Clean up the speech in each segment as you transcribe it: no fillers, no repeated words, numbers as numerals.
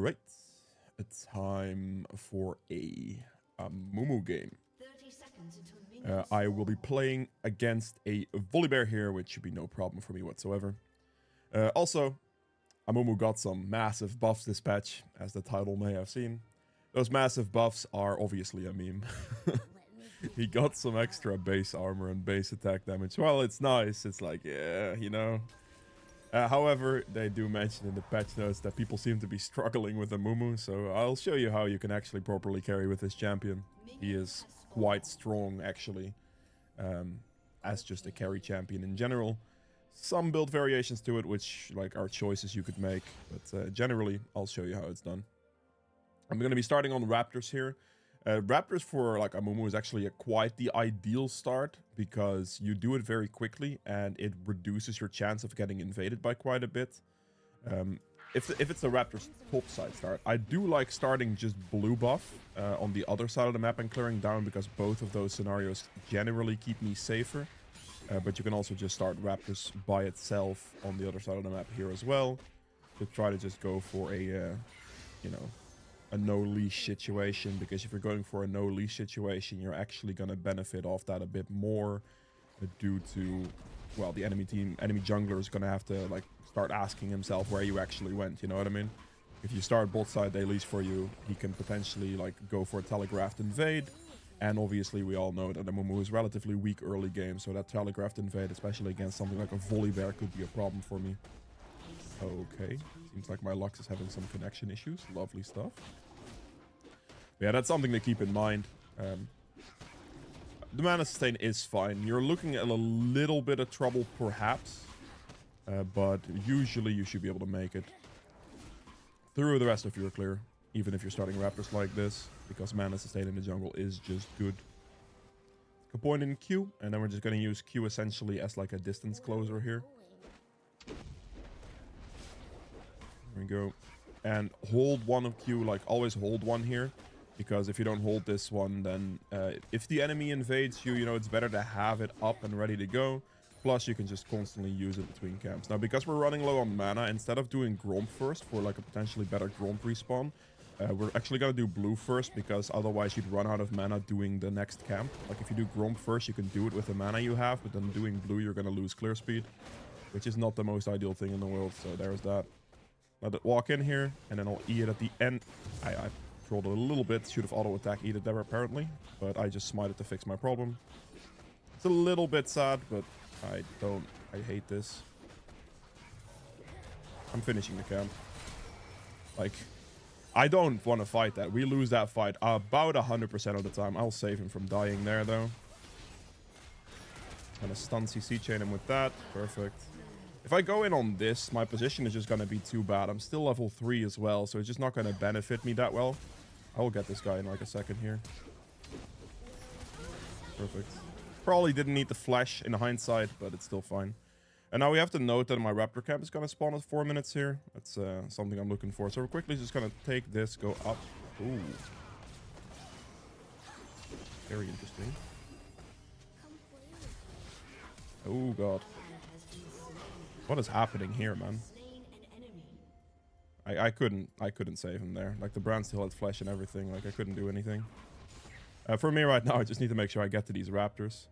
Alright, it's time for a Amumu game. 30 seconds until minions I will be playing against a Volibear here, which should be no problem for me whatsoever. Also, Amumu got some massive buffs this patch, as the title may have seen. Those massive buffs are obviously a meme. He got some extra base armor and base attack damage. Well, it's nice. It's like, yeah, you know. However, they do mention in the patch notes that people seem to be struggling with Amumu, so I'll show you how you can actually properly carry with this champion. He is quite strong, actually, as just a carry champion in general. Some build variations to it, which like are choices you could make, but generally, I'll show you how it's done. I'm going to be starting on Raptors here. Raptors for like Amumu is actually quite the ideal start because you do it very quickly and it reduces your chance of getting invaded by quite a bit. If it's a Raptors top side start, I do like starting just blue buff on the other side of the map and clearing down because both of those scenarios generally keep me safer. But you can also just start Raptors by itself on the other side of the map here as well to try to just go for a, you know, a no-leash situation, because if you're going for a no-leash situation, you're actually going to benefit off that a bit more due to, well, the enemy jungler is going to have to like start asking himself where you actually went, you know what I mean? If you start bot side, they leash for you, he can potentially like go for a telegraphed invade, and obviously we all know that Amumu is relatively weak early game, so that telegraphed invade, especially against something like a Volibear, could be a problem for me. Okay, seems like my Lux is having some connection issues. Lovely stuff. Yeah, that's something to keep in mind. The mana sustain is fine. You're looking at a little bit of trouble, perhaps. But usually you should be able to make it through the rest of your clear, even if you're starting Raptors like this, because mana sustain in the jungle is just good. A point in Q, and then we're just going to use Q essentially as like a distance closer here. There we go. And hold one of Q, like always hold one here. Because if you don't hold this one, then if the enemy invades you, you know, it's better to have it up and ready to go. Plus, you can just constantly use it between camps. Now, because we're running low on mana, instead of doing Gromp first for like a potentially better Gromp respawn, we're actually going to do blue first, because otherwise you'd run out of mana doing the next camp. Like if you do Gromp first, you can do it with the mana you have, but then doing blue, you're going to lose clear speed, which is not the most ideal thing in the world. So there's that. Let it walk in here, and then I'll E it at the end. I trolled it a little bit. Should have auto attack eat it there apparently, but I just smited to fix my problem. It's a little bit sad, but I hate this. I'm finishing the camp. Like, I don't want to fight that. We lose that fight about 100% of the time. I'll save him from dying there though. Gonna stun CC chain him with that. Perfect. If I go in on this, my position is just going to be too bad. I'm still level 3 as well, so it's just not going to benefit me that well. I will get this guy in like a second here. Perfect. Probably didn't need the flash in hindsight, but it's still fine. And now we have to note that my Raptor camp is going to spawn at 4 minutes here. That's something I'm looking for. So we're quickly just going to take this, go up. Ooh. Very interesting. Oh, God. What is happening here, man? I couldn't save him there. Like, the brand still had flesh and everything. Like, I couldn't do anything. For me right now, I just need to make sure I get to these Raptors.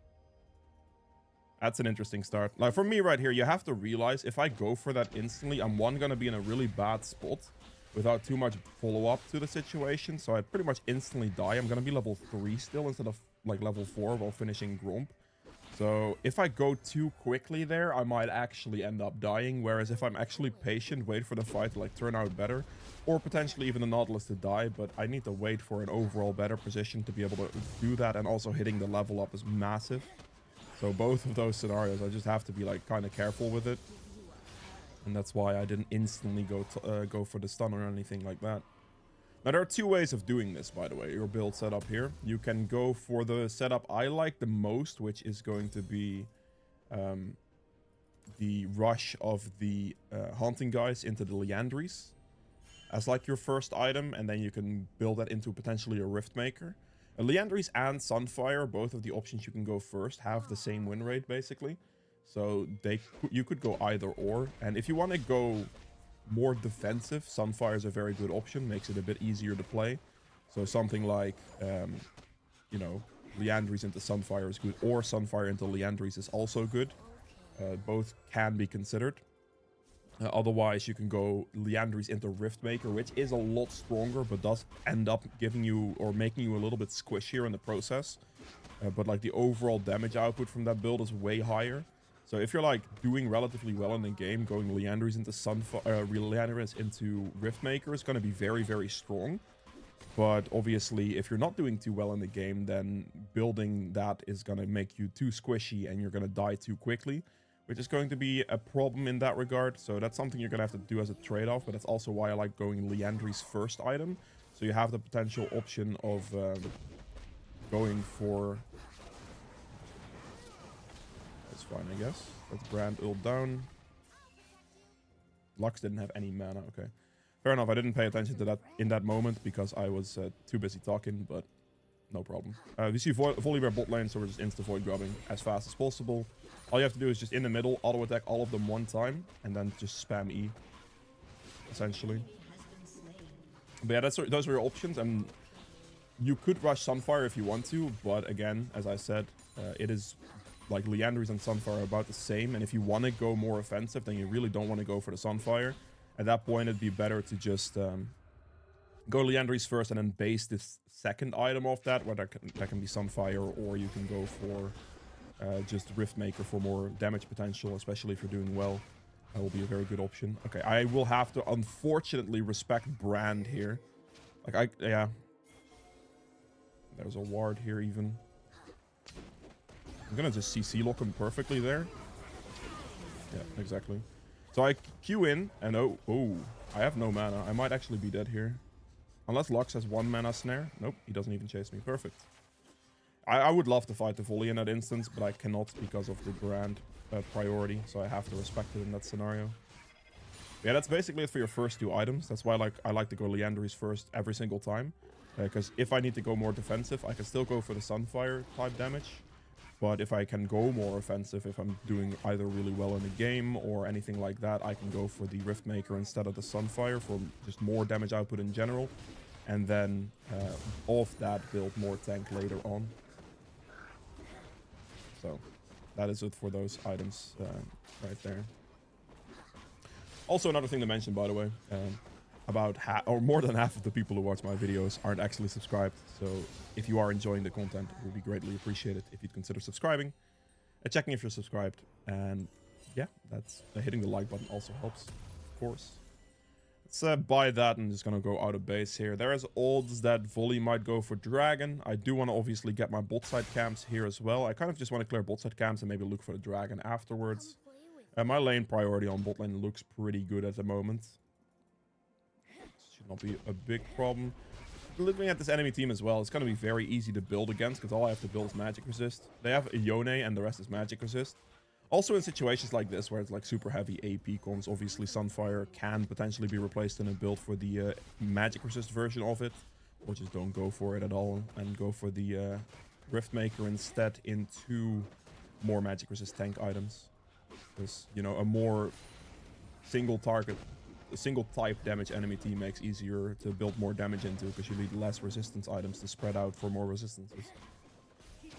That's an interesting start. Like, for me right here, you have to realize if I go for that instantly, I'm gonna be in a really bad spot without too much follow-up to the situation. So I pretty much instantly die. I'm gonna be level 3 still instead of, like, level 4 while finishing Gromp. So if I go too quickly there, I might actually end up dying. Whereas if I'm actually patient, wait for the fight to like turn out better, or potentially even the Nautilus to die, but I need to wait for an overall better position to be able to do that. And also hitting the level up is massive. So both of those scenarios, I just have to be like kind of careful with it. And that's why I didn't instantly go for the stun or anything like that. Now, there are two ways of doing this, by the way, your build setup here. You can go for the setup I like the most, which is going to be the rush of the hunting guys into the Liandries as like your first item, and then you can build that into potentially a Rift Maker. Liandries and Sunfire, both of the options you can go first, have the same win rate, basically. So you could go either or, and if you want to go more defensive, Sunfire is a very good option. Makes it a bit easier to play. So something like, you know, Liandry's into Sunfire is good, or Sunfire into Liandry's is also good. Both can be considered. Otherwise, you can go Liandry's into Riftmaker, which is a lot stronger, but does end up giving you or making you a little bit squishier in the process. But like the overall damage output from that build is way higher. So if you're like doing relatively well in the game, going Liandry's into Liandry's into Riftmaker is going to be very, very strong. But obviously, if you're not doing too well in the game, then building that is going to make you too squishy and you're going to die too quickly, which is going to be a problem in that regard. So that's something you're going to have to do as a trade-off, but that's also why I like going Liandry's first item. So you have the potential option of going for... That's fine, I guess. Let's brand ult down. Lux didn't have any mana, okay. Fair enough, I didn't pay attention to that in that moment because I was too busy talking, but no problem. We see Volibear bot lane, so we're just insta-void grubbing as fast as possible. All you have to do is just in the middle, auto-attack all of them one time, and then just spam E, essentially. But yeah, those are your options, and you could rush Sunfire if you want to, but again, as I said, it is like Liandry's and Sunfire are about the same, and if you want to go more offensive, then you really don't want to go for the Sunfire. At that point, it'd be better to just go Liandry's first and then base this second item off that, where that can be Sunfire, or you can go for just Riftmaker for more damage potential, especially if you're doing well. That will be a very good option. Okay, I will have to unfortunately respect Brand here. Like, yeah. There's a ward here even. I'm gonna just CC lock him perfectly there. Yeah, exactly. So I Q in, and oh, I have no mana. I might actually be dead here. Unless Lux has 1 mana snare. Nope, he doesn't even chase me. Perfect. I would love to fight the volley in that instance, but I cannot because of the Brand priority, so I have to respect it in that scenario. Yeah, that's basically it for your first 2 items. That's why I like to go Liandry's first every single time. Because if I need to go more defensive, I can still go for the Sunfire type damage. But if I can go more offensive, if I'm doing either really well in the game or anything like that, I can go for the Riftmaker instead of the Sunfire for just more damage output in general. And then off that, build more tank later on. So that is it for those items right there. Also, another thing to mention, by the way, about more than half of the people who watch my videos aren't actually subscribed. So if you are enjoying the content, it would be greatly appreciated if you'd consider subscribing and checking if you're subscribed. And yeah, that's hitting the like button also helps, of course. Let's buy that and just gonna go out of base here. There is odds that Volley might go for Dragon. I do want to obviously get my bot side camps here as well. I kind of just want to clear bot side camps and maybe look for the Dragon afterwards. My lane priority on bot lane looks pretty good at the moment. Should not be a big problem. Looking at this enemy team as well, it's going to be very easy to build against because all I have to build is magic resist. They have a Yone and the rest is magic resist. Also in situations like this where it's like super heavy AP cons, obviously Sunfire can potentially be replaced in a build for the magic resist version of it. Or just don't go for it at all and go for the Riftmaker instead into more magic resist tank items. Because, you know, a more single type damage enemy team makes easier to build more damage into because you need less resistance items to spread out for more resistances. I'm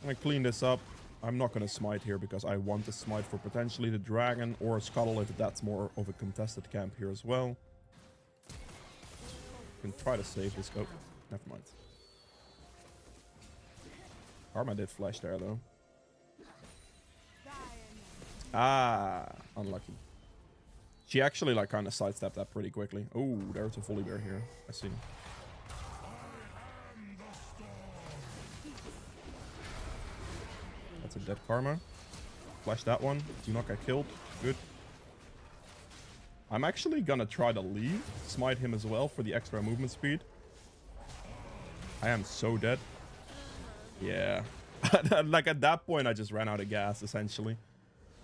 gonna clean this up. I'm not gonna smite here because I want to smite for potentially the Dragon or a Scuttle if that's more of a contested camp here as well. Can try to save this. Oh, never mind. Karma did flash there though. Ah, unlucky. She actually like kind of sidestepped that pretty quickly. Oh, there's a Volibear here. I see. That's a dead Karma. Flash that one. Do not get killed. Good. I'm actually gonna try to leave. Smite him as well for the extra movement speed. I am so dead. Yeah. Like at that point, I just ran out of gas, essentially.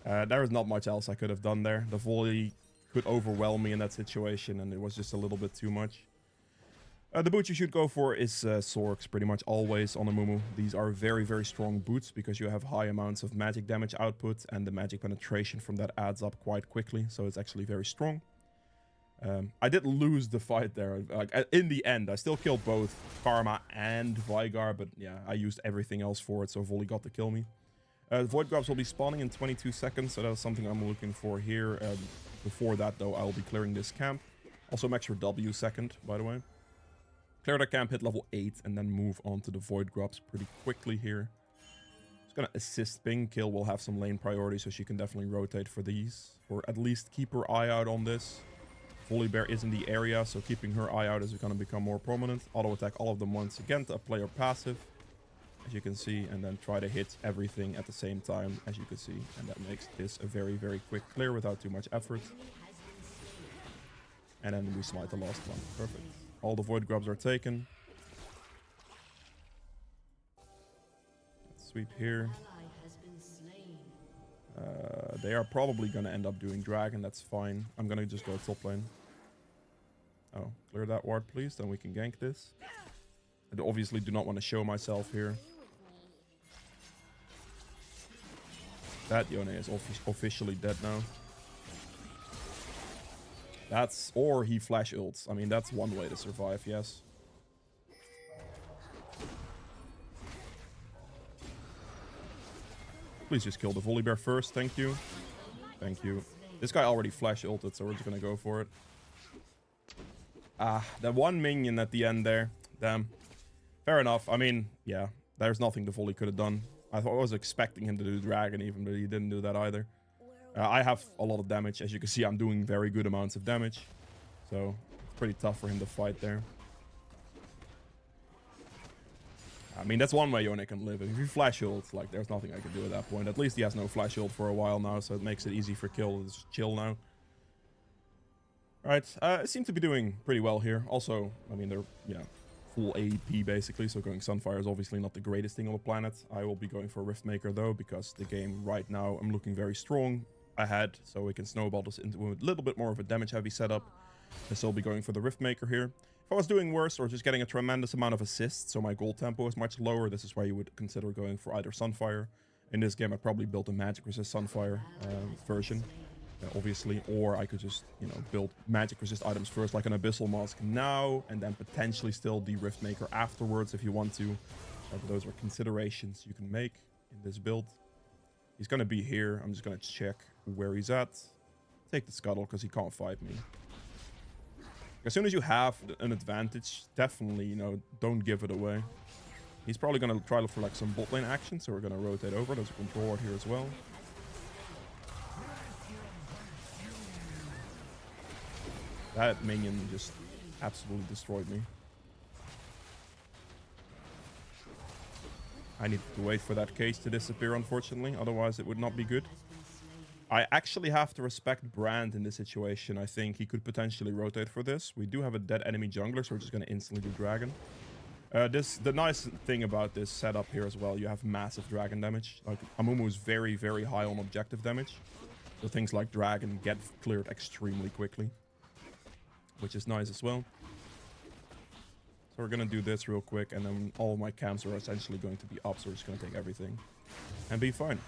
There is not much else I could have done there. The volley could overwhelm me in that situation, and it was just a little bit too much. The boot you should go for is Sorks, pretty much always on Amumu. These are very, very strong boots because you have high amounts of magic damage output and the magic penetration from that adds up quite quickly, so it's actually very strong. I did lose the fight there. Like, in the end, I still killed both Karma and Vigar, but yeah, I used everything else for it, so Volley got to kill me. Void Grubs will be spawning in 22 seconds, so that's something I'm looking for here. Before that, though, I'll be clearing this camp. Also, make sure W second, by the way. Clear that camp, hit level 8, and then move on to the Void Grubs pretty quickly here. Just gonna assist Ping. Kill will have some lane priority, so she can definitely rotate for these. Or at least keep her eye out on this. Volibear is in the area, so keeping her eye out is gonna become more prominent. Auto attack all of them once again to play her passive, as you can see, and then try to hit everything at the same time, as you can see. And that makes this a very, very quick clear without too much effort. And then we smite the last one. Perfect. All the Void Grubs are taken. Let's sweep here. They are probably going to end up doing Dragon. That's fine. I'm going to just go top lane. Oh, clear that ward, please. Then we can gank this. I obviously do not want to show myself here. That Yone is officially dead now. That's... Or he flash ults. I mean, that's one way to survive, yes. Please just kill the Volibear first, thank you. Thank you. This guy already flash ulted, so we're just gonna go for it. Ah, that one minion at the end there. Damn. Fair enough. I mean, yeah. There's nothing the Volley could have done. I was expecting him to do Dragon even, but he didn't do that either. I have a lot of damage. As you can see, I'm doing very good amounts of damage. So, it's pretty tough for him to fight there. I mean, that's one way Yone can live. If you flash ult, like, there's nothing I can do at that point. At least he has no flash ult for a while now, so it makes it easy for Kill to just chill now. Alright, it seems to be doing pretty well here. Also, I mean, they're, you know, full AEP basically, so going Sunfire is obviously not the greatest thing on the planet. I will be going for Riftmaker though, because the game right now, I'm looking very strong ahead, so we can snowball this into a little bit more of a damage-heavy setup. So I'll be going for the Riftmaker here. If I was doing worse or just getting a tremendous amount of assists, so my gold tempo is much lower, this is why you would consider going for either Sunfire. In this game, I probably built a magic resist Sunfire version, obviously, or I could just, you know, build magic resist items first, like an Abyssal Mask now, and then potentially still the Riftmaker afterwards if you want to. Those are considerations you can make in this build. He's going to be here. I'm just going to check where he's at. Take the Scuttle because he can't fight me. As soon as you have an advantage, definitely, you know, don't give it away. He's probably going to try for like some bot lane action, so we're going to rotate over. There's a control ward here as well. That minion just absolutely destroyed me. I need to wait for that case to disappear, unfortunately. Otherwise, it would not be good. I actually have to respect Brand in this situation. I think he could potentially rotate for this. We do have a dead enemy jungler, so we're just going to instantly do Dragon. The nice thing about this setup here as well, you have massive Dragon damage. Like, Amumu is very, very high on objective damage. So things like Dragon get cleared extremely quickly, which is nice as well. So we're going to do this real quick, and then all my camps are essentially going to be up, so we're just going to take everything and be fine.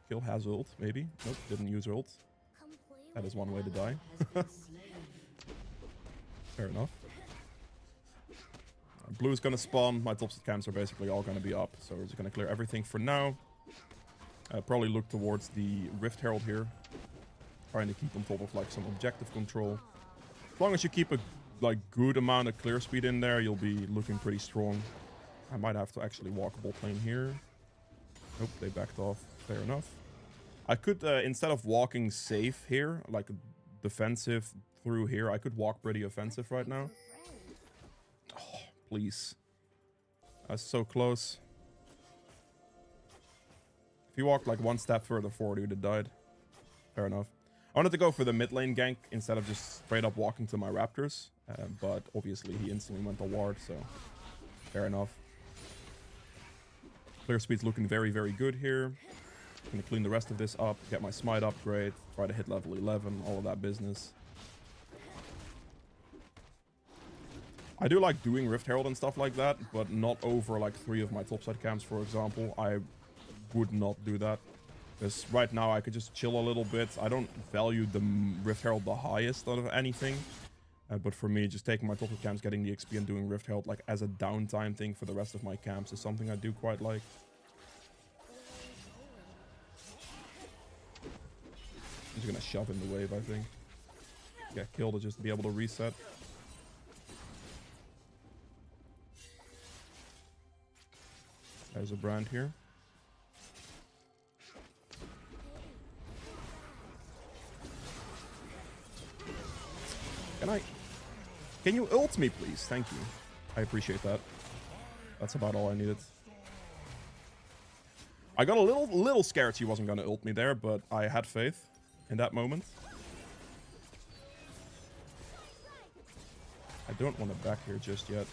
Kill has ult, maybe. Nope, didn't use ult. That is one way to die. Fair enough. Blue is going to spawn. My top camps are basically all going to be up, so we're just going to clear everything for now. Probably look towards the Rift Herald here. Trying to keep on top of like some objective control. As long as you keep a like good amount of clear speed in there, you'll be looking pretty strong. I might have to actually walk a bot lane here. Nope, they backed off. Fair enough. I could, instead of walking safe here, like defensive through here, I could walk pretty offensive right now. Oh, please. That's so close. If you walked like one step further forward, you would have died. Fair enough. I wanted to go for the mid lane gank instead of just straight up walking to my Raptors. But obviously he instantly went to ward, so fair enough. Clear speed's looking very, very good here. Gonna clean the rest of this up, get my smite upgrade, try to hit level 11, all of that business. I do like doing Rift Herald and stuff like that, but not over like 3 of my topside camps, for example. I would not do that. Because right now I could just chill a little bit. I don't value the Rift Herald the highest out of anything. But for me, just taking my topside camps, getting the XP and doing Rift Herald like as a downtime thing for the rest of my camps is something I do quite like. I'm just gonna shove in the wave, I think. Get killed to just be able to reset. There's a brand here. Can you ult me, please? Thank you. I appreciate that. That's about all I needed. I got a little scared she wasn't gonna ult me there, but I had faith in that moment. I don't want to back here just yet.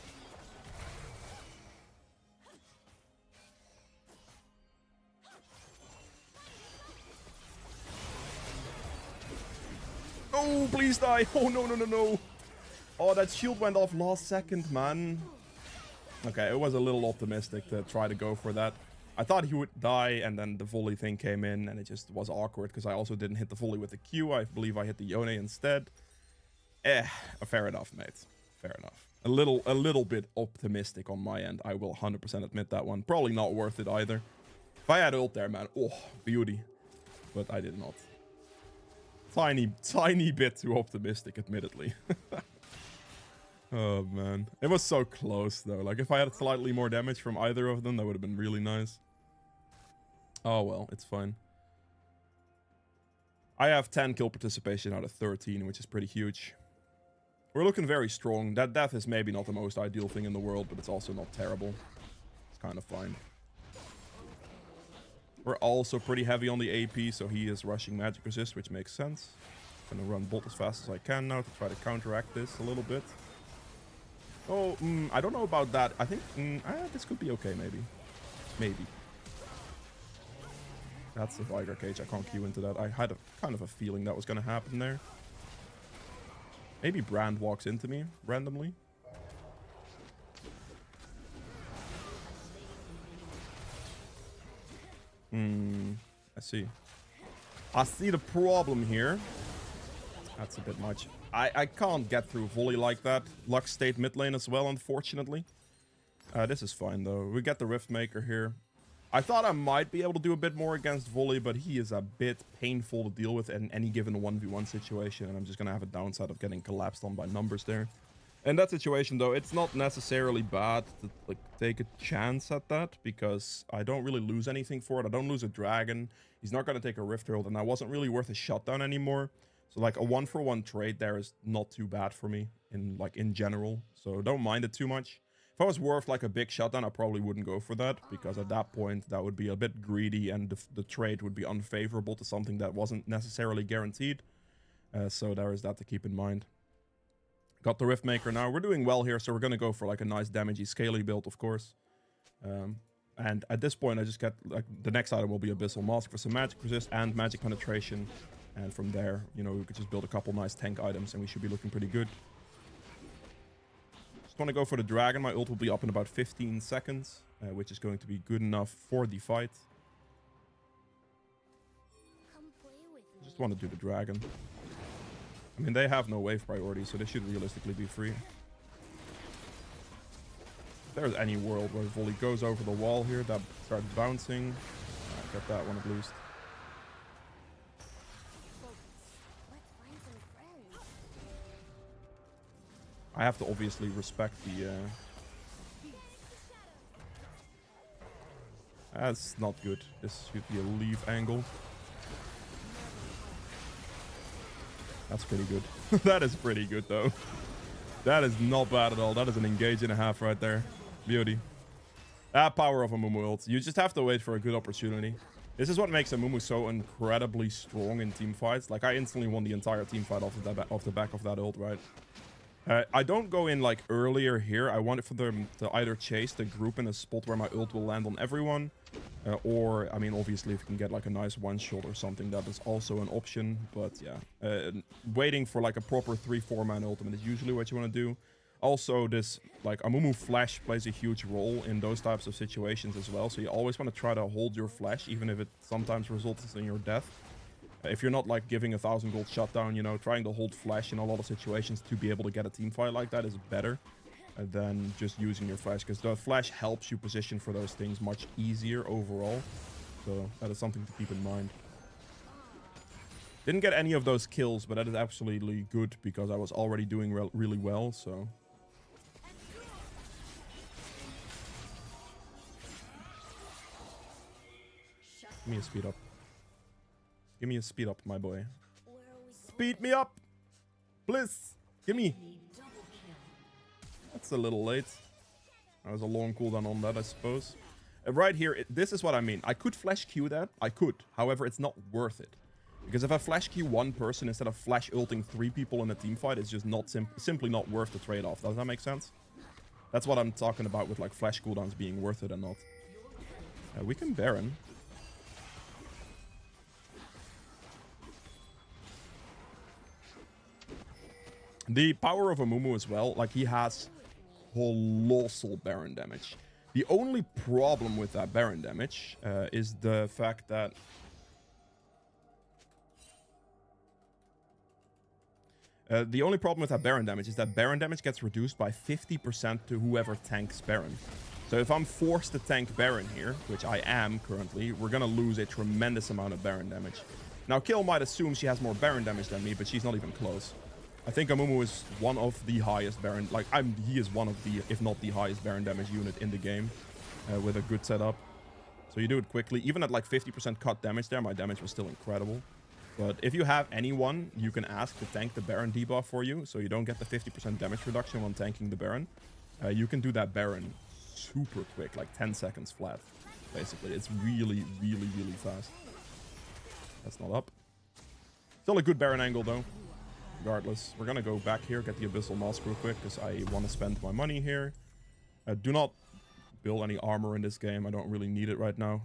Oh, please die. Oh, no, no, no, no. Oh, that shield went off last second, man. Okay, it was a little optimistic to try to go for that. I thought he would die, and then the volley thing came in, and it just was awkward, because I also didn't hit the volley with the Q. I believe I hit the Yone instead. Fair enough, mate. Fair enough. A little bit optimistic on my end. I will 100% admit that one. Probably not worth it either. If I had ult there, man, oh, beauty. But I did not. Tiny bit too optimistic, admittedly. Oh, man. It was so close, though. Like, if I had slightly more damage from either of them, that would have been really nice. Oh, well, it's fine. I have 10 kill participation out of 13, which is pretty huge. We're looking very strong. That death is maybe not the most ideal thing in the world, but it's also not terrible. It's kind of fine. We're also pretty heavy on the AP, so he is rushing magic resist, which makes sense. I'm gonna run bot as fast as I can now to try to counteract this a little bit. Oh, I don't know about that. I think this could be okay, maybe. Maybe. That's the Viger cage. I can't queue into that. I had kind of a feeling that was going to happen there. Maybe Brand walks into me randomly. I see. I see the problem here. That's a bit much. I can't get through volley like that. Lux stayed mid lane as well, unfortunately. This is fine, though. We get the Rift Maker here. I thought I might be able to do a bit more against volley, but he is a bit painful to deal with in any given 1v1 situation, and I'm just going to have a downside of getting collapsed on by numbers there. In that situation, though, it's not necessarily bad to like take a chance at that, because I don't really lose anything for it. I don't lose a dragon. He's not going to take a Rift Herald, and that wasn't really worth a shutdown anymore. So like a 1-for-1 trade there is not too bad for me in general. So don't mind it too much. If I was worth like a big shutdown, I probably wouldn't go for that, because at that point that would be a bit greedy, and the trade would be unfavorable to something that wasn't necessarily guaranteed. So there is that to keep in mind. Got the Rift Maker now. We're doing well here, so we're going to go for like a nice damagey scaly build, of course. And at this point, I just get like the next item will be Abyssal Mask for some magic resist and magic penetration. And from there, you know, we could just build a couple nice tank items and we should be looking pretty good. Just want to go for the dragon. My ult will be up in about 15 seconds, which is going to be good enough for the fight. Just want to do the dragon. I mean, they have no wave priority, so they should realistically be free. If there's any world where volley goes over the wall here, that starts bouncing. Get that one at least. I have to obviously respect the... That's not good. This should be a leave angle. That's pretty good. That is pretty good, though. That is not bad at all. That is an engage and a half right there. Beauty. That power of Amumu ult. You just have to wait for a good opportunity. This is what makes Amumu so incredibly strong in team fights. Like, I instantly won the entire team fight off the back of that ult, right? I don't go in like earlier here. I want it for them to either chase the group in a spot where my ult will land on everyone. Or, I mean, obviously if you can get like a nice one-shot or something, that is also an option. But yeah, waiting for like a proper 3-4 man ultimate is usually what you want to do. Also, this, like, Amumu flash plays a huge role in those types of situations as well. So you always want to try to hold your flash, even if it sometimes results in your death. If you're not, like, giving 1,000 gold shutdown, you know, trying to hold flash in a lot of situations to be able to get a team fight like that is better than just using your flash. Because the flash helps you position for those things much easier overall. So that is something to keep in mind. Didn't get any of those kills, but that is absolutely good because I was already doing really well, so... Give me a speed up. Give me a speed up, my boy. Speed me up! Please! Give me! That's a little late. That was a long cooldown on that, I suppose. Right here, this is what I mean. I could flash Q that. I could. However, it's not worth it. Because if I flash Q one person instead of flash ulting 3 people in a team fight, it's just not simply not worth the trade-off. Does that make sense? That's what I'm talking about with like flash cooldowns being worth it and not. We can Baron. The power of Amumu as well, like he has colossal Baron damage. The only problem with that Baron damage is the fact that Baron damage gets reduced by 50% to whoever tanks Baron. So if I'm forced to tank Baron here, which I am currently, we're gonna lose a tremendous amount of Baron damage. Now, Kill might assume she has more Baron damage than me, but she's not even close. I think Amumu is one of the highest Baron, like, he is one of the, if not the highest Baron damage unit in the game, with a good setup. So you do it quickly. Even at like 50% cut damage there, my damage was still incredible. But if you have anyone, you can ask to tank the Baron debuff for you, so you don't get the 50% damage reduction when tanking the Baron. You can do that Baron super quick, like 10 seconds flat, basically. It's really, really, really fast. That's not up. Still a good Baron angle, though. Regardless, we're gonna go back here, get the Abyssal Mask real quick, because I want to spend my money here. Do not build any armor in this game. I don't really need it right now.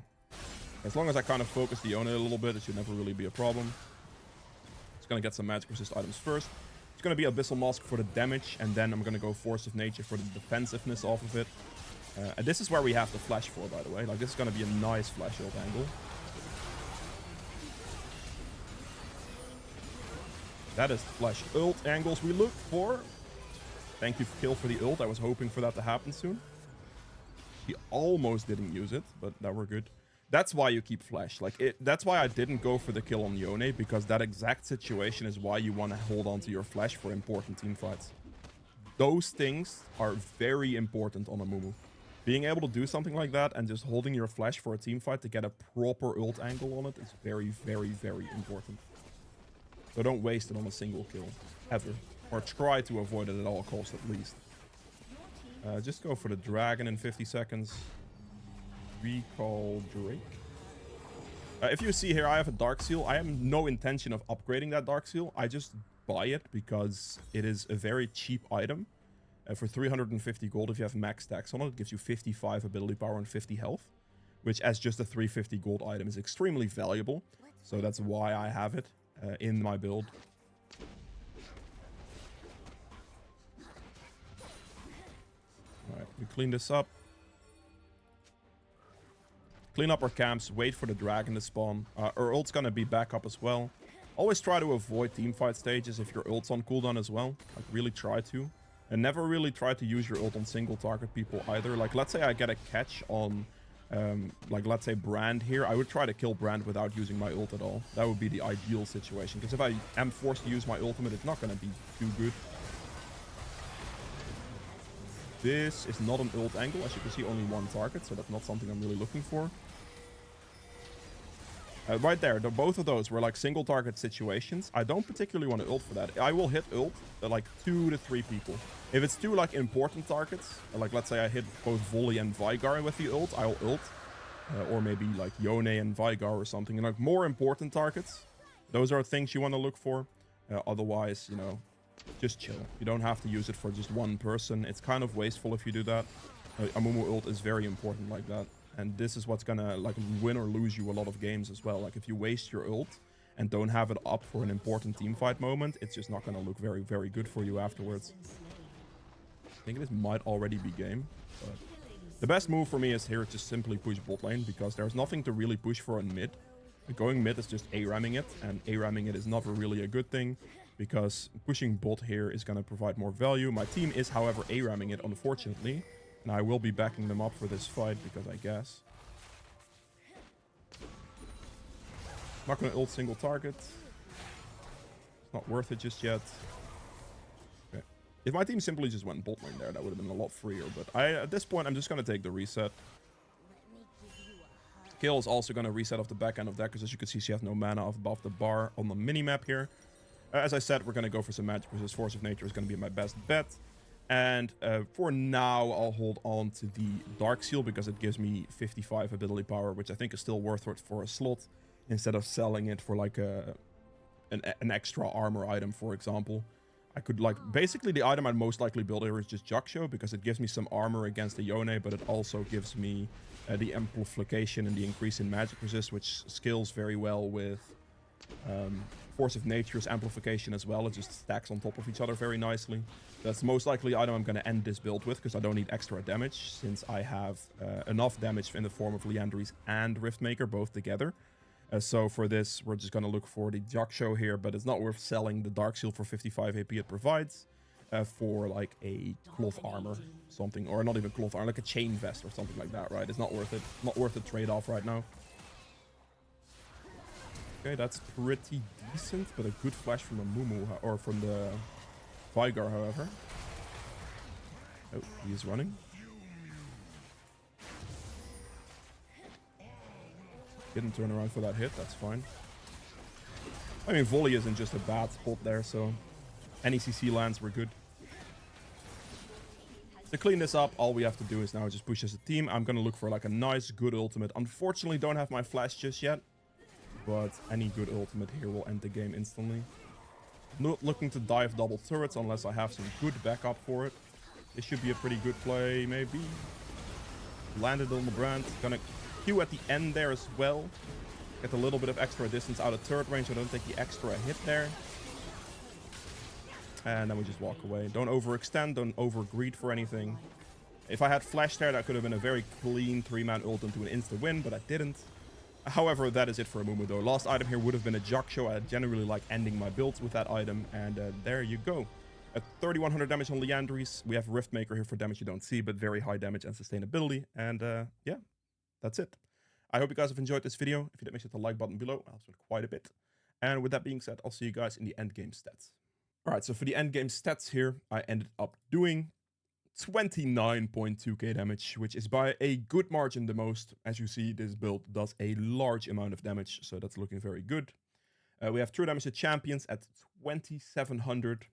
As long as I kind of focus the Yone a little bit, it should never really be a problem. Just gonna get some magic resist items first. It's gonna be Abyssal Mask for the damage, and then I'm gonna go Force of Nature for the defensiveness off of it. And this is where we have the flash for, by the way. Like, this is gonna be a nice flash ult angle. That is the flash ult angles we look for. Thank you, Kill, for the ult. I was hoping for that to happen soon. He almost didn't use it, but that were good. That's why you keep flash. Like, that's why I didn't go for the kill on Yone, because that exact situation is why you want to hold on to your flash for important team fights. Those things are very important on Amumu. Being able to do something like that and just holding your flash for a team fight to get a proper ult angle on it is very, very, very important. So don't waste it on a single kill, ever. Or try to avoid it at all costs, at least. Just go for the dragon in 50 seconds. Recall Drake. If you see here, I have a Dark Seal. I have no intention of upgrading that Dark Seal. I just buy it because it is a very cheap item. For 350 gold, if you have max stacks on it, it gives you 55 ability power and 50 health. Which, as just a 350 gold item, is extremely valuable. So that's why I have it in my build. Alright, we clean this up. Clean up our camps, wait for the dragon to spawn. Our ult's gonna be back up as well. Always try to avoid teamfight stages if your ult's on cooldown as well. Like, really try to. And never really try to use your ult on single target people either. Like, let's say I get a catch on, like, let's say Brand here. I would try to kill Brand without using my ult at all. That would be the ideal situation. Because if I am forced to use my ultimate, it's not gonna be too good. This is not an ult angle. As you can see, only one target, so that's not something I'm really looking for. Right there, both of those were like single target situations. I don't particularly want to ult for that. I will hit ult like 2 to 3 people. If it's 2 like important targets, like let's say I hit both Volley and Vygar with the ult, I'll ult. Or maybe like Yone and Vygar or something. And like more important targets, those are things you want to look for. Otherwise, you know, just chill. You don't have to use it for just one person. It's kind of wasteful if you do that. Amumu ult is very important like that. And this is what's gonna like win or lose you a lot of games as well. Like, if you waste your ult and don't have it up for an important teamfight moment, it's just not gonna look very, very good for you afterwards. I think this might already be game. But the best move for me is here to simply push bot lane, because there's nothing to really push for on mid. Going mid is just A-ramming it, and A-ramming it is never really a good thing, because pushing bot here is going to provide more value. My team is, however, A-ramming it, unfortunately, and I will be backing them up for this fight, because I guess. I'm not going to ult single target. It's not worth it just yet. Okay. If my team simply just went bot lane there, that would have been a lot freer, but at this point, I'm just going to take the reset. Kayle is also going to reset off the back end of that, because as you can see, she has no mana above the bar on the mini-map here. As I said, we're going to go for some magic resist. Force of Nature is going to be my best bet. And for now, I'll hold on to the Dark Seal, because it gives me 55 ability power, which I think is still worth it for a slot, instead of selling it for like an extra armor item, for example. I could basically the item I'd most likely build here is just Jaksho, because it gives me some armor against the Yone, but it also gives me the amplification and the increase in magic resist, which scales very well with Force of Nature's amplification as well. It just stacks on top of each other very nicely. That's most likely the item I'm going to end this build with, because I don't need extra damage, since I have enough damage in the form of Liandry's and Riftmaker both together. So for this, we're just going to look for the Jaksho here, but it's not worth selling the Dark Seal for 55 AP it provides for like a cloth armor, something, or not even cloth armor, like a chain vest or something like that, right? It's not worth it. Not worth the trade-off right now. Okay, that's pretty decent, but a good flash from Amumu, or from the Vigar, however. Oh, he is running. Didn't turn around for that hit, that's fine. I mean, volley isn't just a bad spot there, so any CC lands, we're good. To clean this up, all we have to do is now just push as a team. I'm going to look for like a nice, good ultimate. Unfortunately, don't have my flash just yet, but any good ultimate here will end the game instantly. Not looking to dive double turrets unless I have some good backup for it. This should be a pretty good play, maybe. Landed on the brand. Gonna Q at the end there as well. Get a little bit of extra distance out of turret range, so I don't take the extra hit there. And then we just walk away. Don't overextend, don't overgreed for anything. If I had flash there, that could have been a very clean 3-man ult into an insta-win, but I didn't. However, that is it for Amumu though. Last item here would have been a Jaksho. I generally like ending my builds with that item, and there you go. At 3100 damage on Liandry's. We have Riftmaker here for damage you don't see, but very high damage and sustainability. And yeah, that's it. I hope you guys have enjoyed this video. If you did, make sure to hit the like button below. I also quite a bit. And with that being said, I'll see you guys in the endgame stats. Alright, so for the endgame stats here, I ended up doing 29.2k damage, which is by a good margin the most. As you see, this build does a large amount of damage, so that's looking very good. We have true damage to champions at 2700.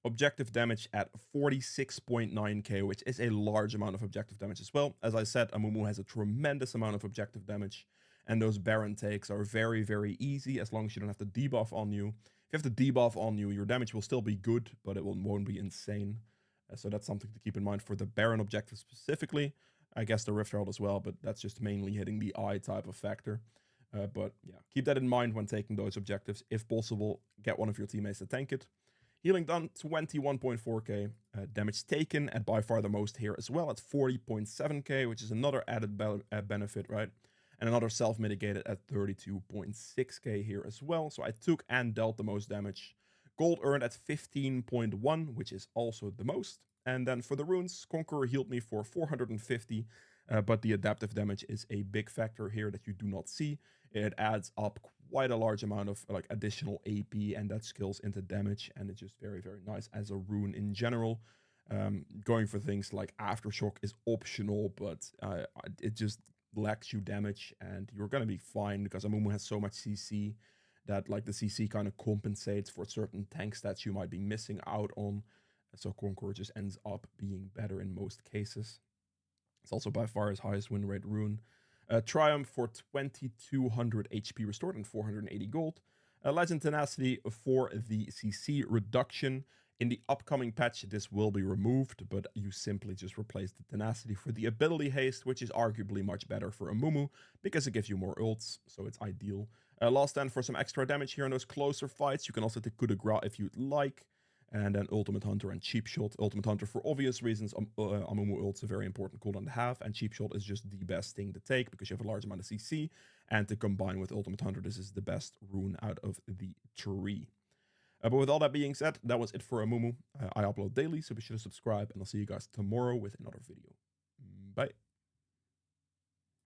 Objective damage at 46.9k, which is a large amount of objective damage as well. As I said, Amumu has a tremendous amount of objective damage, and those Baron takes are very, very easy as long as you don't have the debuff on you. If you have the debuff on you, your damage will still be good, but it won't be insane. So that's something to keep in mind for the Baron objective specifically. I guess the Rift Herald as well, but that's just mainly hitting the eye type of factor. But yeah, keep that in mind when taking those objectives. If possible, get one of your teammates to tank it. Healing done, 21.4k. Damage taken at by far the most here as well at 40.7k, which is another added benefit, right? And another self-mitigated at 32.6k here as well. So I took and dealt the most damage. Gold earned at 15.1, which is also the most. And then for the runes, Conqueror healed me for 450, but the adaptive damage is a big factor here that you do not see. It adds up quite a large amount of like additional AP, and that scales into damage, and it's just very, very nice as a rune in general. Going for things like Aftershock is optional, but it just lacks you damage, and you're gonna be fine because Amumu has so much CC that like the CC kind of compensates for certain tank stats you might be missing out on. So Conqueror just ends up being better in most cases. It's also by far his highest win rate rune. Triumph for 2200 HP restored and 480 gold. Legend Tenacity for the CC reduction. In the upcoming patch, this will be removed, but you simply just replace the Tenacity for the ability haste, which is arguably much better for Amumu because it gives you more ults, so it's ideal. Last stand for some extra damage here in those closer fights. You can also take coup de grace if you'd like. And then Ultimate Hunter and Cheap Shot. Ultimate Hunter, for obvious reasons, Amumu ult's a very important cooldown to have, and Cheap Shot is just the best thing to take because you have a large amount of CC, and to combine with Ultimate Hunter, this is the best rune out of the tree. But with all that being said, that was it for Amumu. I upload daily, so be sure to subscribe, and I'll see you guys tomorrow with another video.